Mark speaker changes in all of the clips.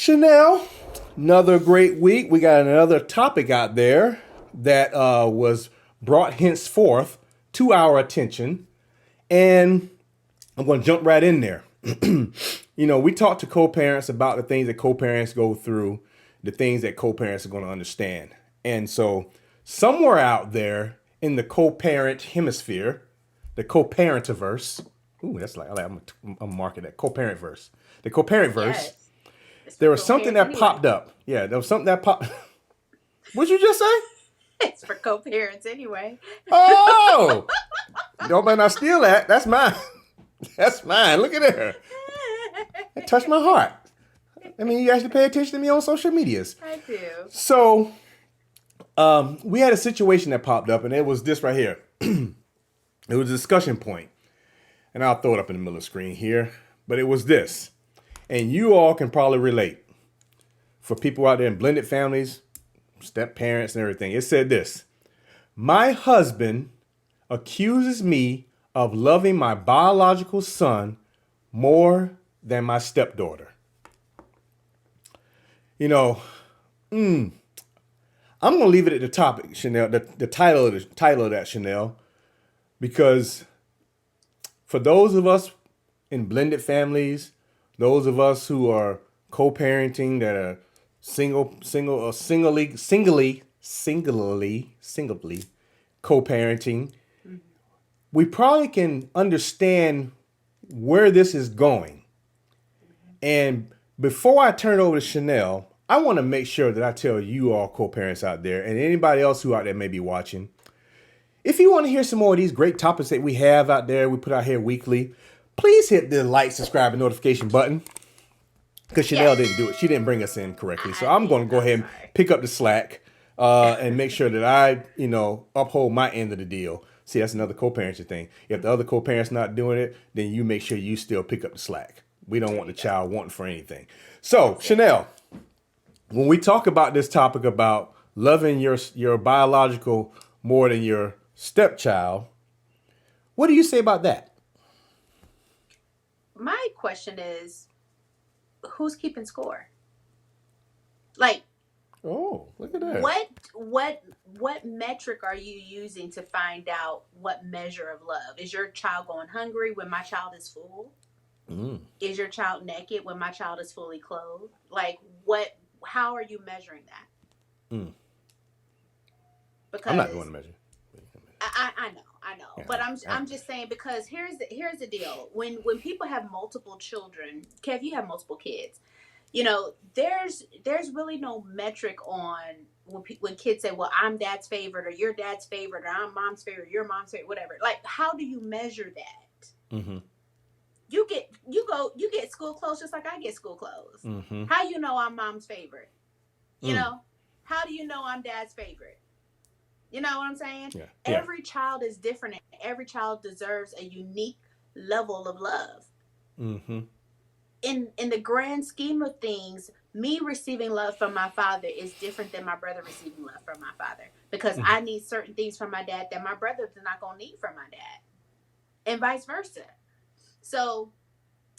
Speaker 1: Chanel, another great week. We got another topic out there that was brought henceforth to our attention. And I'm going to jump right in there. We talk to co-parents about the things that co-parents go through, the things that co-parents are going to understand. And so somewhere out there in the co-parent hemisphere, the co-parentiverse, I'm going to market that, co-parent verse. The co-parent verse.
Speaker 2: Yes. It's for
Speaker 1: There was something
Speaker 2: co-parents
Speaker 1: that
Speaker 2: anyway.
Speaker 1: popped up. Yeah, there was something that popped. What'd you just say?
Speaker 2: It's for co-parents anyway.
Speaker 1: Oh, don't better not steal that. That's mine. That's mine. Look at her. It touched my heart. I mean, you actually pay attention to me on social medias.
Speaker 2: I do.
Speaker 1: So, we had a situation that popped up, and it was this right here. It was a discussion point, and I'll throw it up in the middle of the screen here. But it was this, and you all can probably relate. For people out there in blended families, step parents, and everything, it said this: my husband accuses me of loving my biological son more than my stepdaughter. I'm gonna leave it at the topic, Chanel. The title of that, Chanel, because for those of us in blended families, those of us who are co-parenting, that are singly co-parenting, we probably can understand where this is going. And before I turn it over to Chanel, I want to make sure that I tell you all co-parents out there and anybody else who out there may be watching, if you want to hear some more of these great topics that we have out there, we put out here weekly, please hit the like, subscribe, and notification button. Because Chanel didn't do it. She didn't bring us in correctly. So I'm going to go ahead and pick up the slack and make sure that I, uphold my end of the deal. See, that's another co-parenting thing. If the other co-parent's not doing it, then you make sure you still pick up the slack. We don't want the child wanting for anything. So, Chanel, when we talk about this topic about loving your biological more than your stepchild, what do you say about that?
Speaker 2: My question is, who's keeping score? Like,
Speaker 1: oh, look at that.
Speaker 2: What metric are you using to find out what measure of love? Is your child going hungry when my child is full? Is your child naked when my child is fully clothed? Like, how are you measuring that? Because
Speaker 1: I'm not going to measure.
Speaker 2: I know,
Speaker 1: Yeah,
Speaker 2: but I'm just saying, because here's the deal. When people have multiple children, Kev, you have multiple kids. There's really no metric on when kids say, "Well, I'm dad's favorite," or "You're dad's favorite," or "I'm mom's favorite," "You're mom's favorite," whatever. Like, how do you measure that?
Speaker 1: Mm-hmm.
Speaker 2: You get school clothes just like I get school clothes.
Speaker 1: Mm-hmm.
Speaker 2: How you know I'm mom's favorite? How do you know I'm dad's favorite? You know what I'm saying?
Speaker 1: Yeah.
Speaker 2: Every child is different, and every child deserves a unique level of love.
Speaker 1: Mm-hmm.
Speaker 2: In the grand scheme of things, me receiving love from my father is different than my brother receiving love from my father, because I need certain things from my dad that my brother is not going to need from my dad, and vice versa. So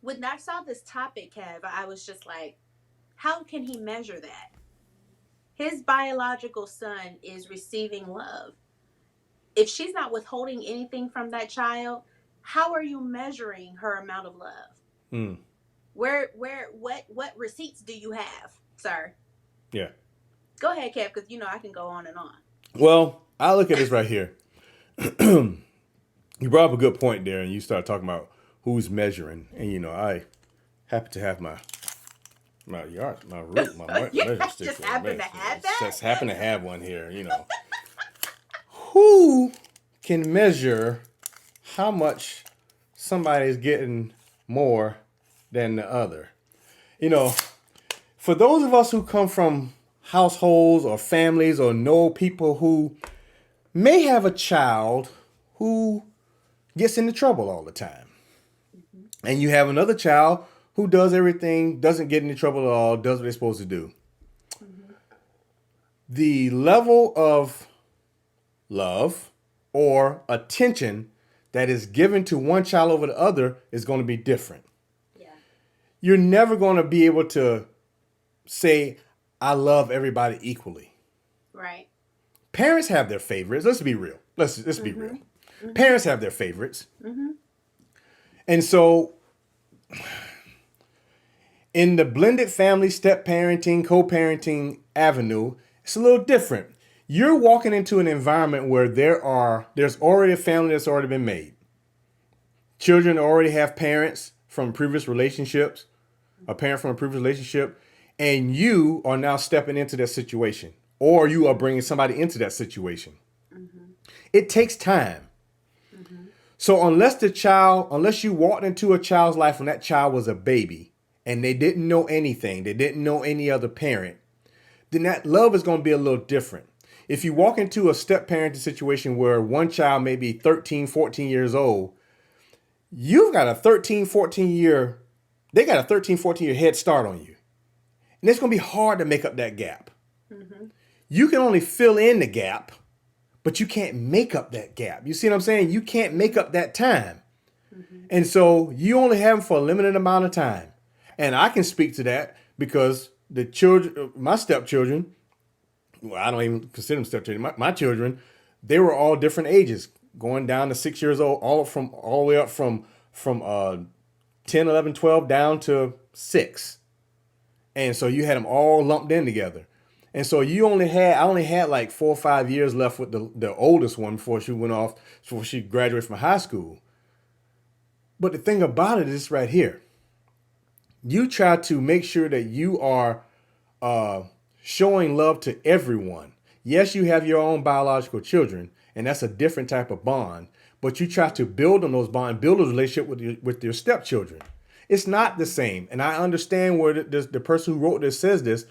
Speaker 2: when I saw this topic, Kev, I was just like, how can he measure that? His biological son is receiving love. If she's not withholding anything from that child, how are you measuring her amount of love? What receipts do you have, sir?
Speaker 1: Yeah.
Speaker 2: Go ahead, Kev, because I can go on and on.
Speaker 1: Well, I look at this right here. You brought up a good point there, and you started talking about who's measuring. And I happen to have my measuring stick.
Speaker 2: Just happen to have that?
Speaker 1: Just happen to have one here, Who can measure how much somebody's getting more than the other? For those of us who come from households or families or know people who may have a child who gets into trouble all the time, and you have another child who does everything, doesn't get into trouble at all, does what they're supposed to do. The level of love or attention that is given to one child over the other is going to be different.
Speaker 2: Yeah.
Speaker 1: You're never going to be able to say, I love everybody equally.
Speaker 2: Right.
Speaker 1: Parents have their favorites. Let's be real. Let's be real.
Speaker 2: Mhm. Mhm.
Speaker 1: Parents have their favorites.
Speaker 2: Mhm.
Speaker 1: And so in the blended family, step parenting, co-parenting avenue, it's a little different. You're walking into an environment where there's already a family that's already been made. Children already have parents from previous relationships, a parent from a previous relationship, and you are now stepping into that situation, or you are bringing somebody into that situation.
Speaker 2: Mhm.
Speaker 1: It takes time.
Speaker 2: Mhm.
Speaker 1: So unless you walked into a child's life when that child was a baby and they didn't know anything, they didn't know any other parent, then that love is going to be a little different. If you walk into a step parenting situation where one child may be 13, 14 years old, you've got a 13, 14 year, they got a 13, 14 year head start on you. And it's going to be hard to make up that gap.
Speaker 2: Mhm.
Speaker 1: You can only fill in the gap, but you can't make up that gap. You see what I'm saying? You can't make
Speaker 2: Mhm.
Speaker 1: up that time.
Speaker 2: Mhm.
Speaker 1: And so you only have them for a limited amount of time. And I can speak to that because the children, my stepchildren, well, I don't even consider them stepchildren. My children, they were all different ages, going down to 6 years old, all the way up from 10, 11, 12 down to 6. And so you had them all lumped in together. And so I only had like 4 or 5 years left with the oldest one before she graduated from high school. But the thing about it is right here. You try to make sure that you are uh, showing love to everyone. Yes, you have your own biological children, and that's a different type of bond. But you try to build on those bonds, build a relationship with your stepchildren. It's not the same, and I understand where the person who wrote this says this.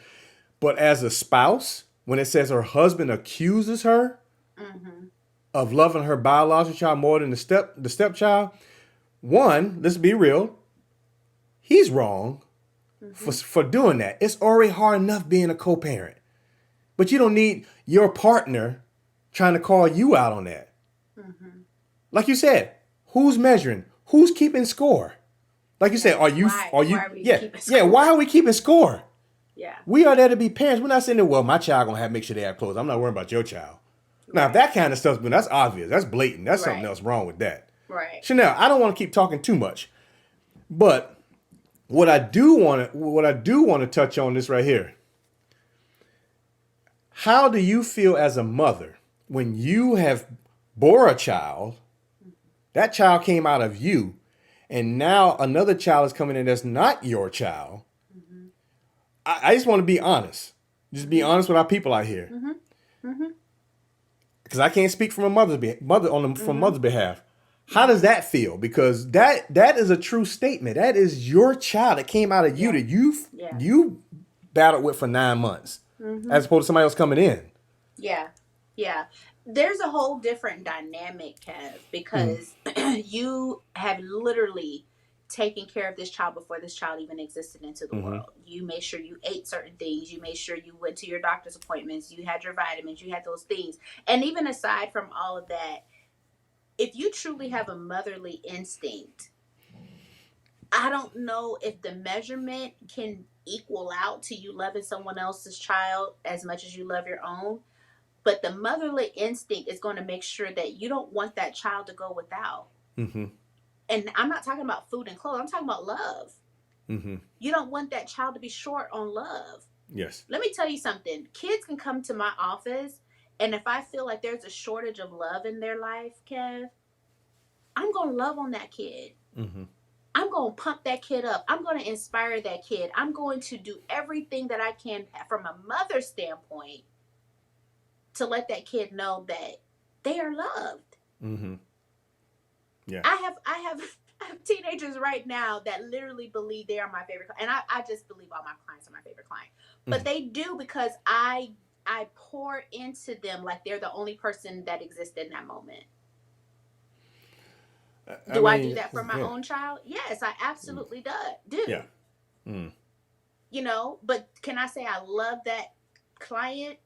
Speaker 1: But as a spouse, when it says her husband accuses her
Speaker 2: Mhm.
Speaker 1: of loving her biological child more than the stepchild, one, let's be real, he's wrong
Speaker 2: Mhm.
Speaker 1: for doing that. It's already hard enough being a co-parent. But you don't need your partner trying to call you out on that.
Speaker 2: Mhm.
Speaker 1: Like you said, who's measuring? Who's keeping score? Like you said,
Speaker 2: Right. Why?
Speaker 1: are
Speaker 2: Why
Speaker 1: you
Speaker 2: are we
Speaker 1: yeah,
Speaker 2: keeping
Speaker 1: yeah, why
Speaker 2: score?
Speaker 1: are we keeping score?
Speaker 2: Yeah.
Speaker 1: We are there to be parents. We're not saying that, well, my child gonna have make sure they have clothes. I'm not worrying about your child. Now, if
Speaker 2: Right.
Speaker 1: that kind of stuff's been that's obvious. That's blatant. That's something
Speaker 2: Right.
Speaker 1: else wrong with that.
Speaker 2: Right.
Speaker 1: Chanel, I don't want to keep talking too much. But what I do want to touch on this right here. How do you feel as a mother when you have bore a child, that child came out of you, and now another child is coming in that's not your child?
Speaker 2: Mhm.
Speaker 1: I just want to be honest. Just be
Speaker 2: Mhm.
Speaker 1: honest with our people out here,
Speaker 2: Mhm. Mhm.
Speaker 1: because I can't speak from a from
Speaker 2: Mhm.
Speaker 1: mother's behalf. How does
Speaker 2: Mhm.
Speaker 1: that feel? Because that is a true statement. That is your child that came out of you
Speaker 2: Yeah.
Speaker 1: that
Speaker 2: Yeah.
Speaker 1: you battled with for 9 months,
Speaker 2: Mhm.
Speaker 1: as opposed to somebody else coming in.
Speaker 2: Yeah. Yeah. There's a whole different dynamic, Kev,
Speaker 1: Mm-hmm.
Speaker 2: because you have literally taken care of this child before this child even existed into the
Speaker 1: Mm-hmm.
Speaker 2: world. You made sure you ate certain things. You made sure you went to your doctor's appointments. You had your vitamins. You had those things. And even aside from all of that, if you truly have a motherly instinct, I don't know if the measurement can equal out to you loving someone else's child as much as you love your own. But the motherly instinct is going to make sure that you don't want that child to go without.
Speaker 1: Mm-hmm.
Speaker 2: And I'm not talking about food and clothes, I'm talking about love.
Speaker 1: Mm-hmm.
Speaker 2: You don't want that child to be short on love.
Speaker 1: Yes.
Speaker 2: Let me tell you something, kids can come to my office, and if I feel like there's a shortage of love in their life, Kev, I'm going to love on that kid.
Speaker 1: Mm-hmm.
Speaker 2: I'm going to pump that kid up. I'm going to inspire that kid. I'm going to do everything that I can from a mother's standpoint to let that kid know that they are loved.
Speaker 1: Mm-hmm. Yeah.
Speaker 2: I have I have teenagers right now that literally believe they are my favorite client. And I just believe all my clients are my favorite client. But
Speaker 1: Mm-hmm.
Speaker 2: they do because I pour into them like they're the only person that exists in that moment.
Speaker 1: I
Speaker 2: Do I do
Speaker 1: mean,
Speaker 2: that for my
Speaker 1: yeah.
Speaker 2: own child? Yes, I absolutely
Speaker 1: Yeah.
Speaker 2: do.
Speaker 1: Mm.
Speaker 2: But can I say I love that client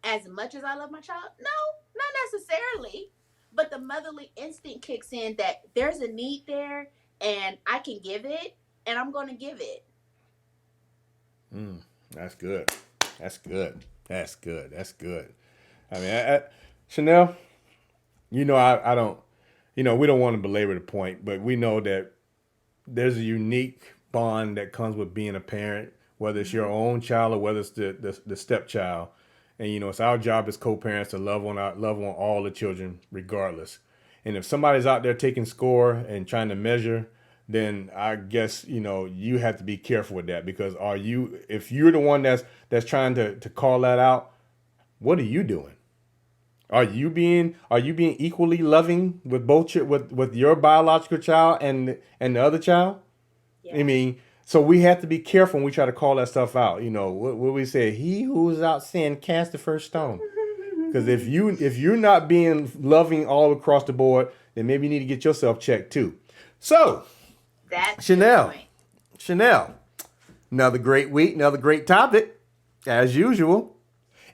Speaker 2: as much as I love my child? No, not necessarily. But the motherly instinct kicks in that there's a need there and I can give it and I'm going to give it.
Speaker 1: Mm. That's good. That's good. That's good. That's good. I mean, Chanel, I don't, we don't want to belabor the point, but we know that there's a unique bond that comes with being a parent, whether it's your own child or whether it's the stepchild. And it's our job as co-parents to love on all the children regardless. And if somebody's out there taking score and trying to measure, then I guess you have to be careful with that, because if you're the one that's trying to call that out, what are you doing? Are you being equally loving with with your biological child and the other child?
Speaker 2: Yeah.
Speaker 1: I mean, so we have to be careful when we try to call that stuff out. What we say, he who's out sin cast the first stone. Because if you're not being loving all across the board, then maybe you need to get yourself checked too. So,
Speaker 2: That's
Speaker 1: Chanel, another great week, another great topic, as usual.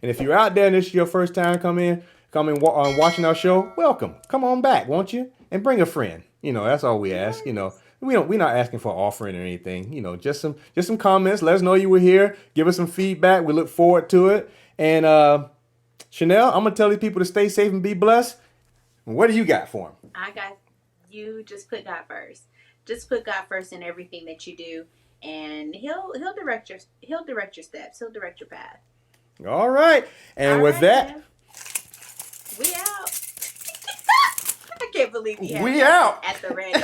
Speaker 1: And if you're out there and this is your first time coming watching our show, welcome. Come on back, won't you? And bring a friend. That's all we ask. We're not asking for an offering or anything. Just some comments. Let us know you were here. Give us some feedback. We look forward to it. And Chanel, I'm gonna tell these people to stay safe and be blessed. What do you got for them?
Speaker 2: I got you. Just put God first. Just put God first in everything that you do, and He'll direct your steps. He'll direct your path.
Speaker 1: All right. And
Speaker 2: All
Speaker 1: with
Speaker 2: right,
Speaker 1: that,
Speaker 2: man. We out. I can't believe
Speaker 1: we out
Speaker 2: at the ready.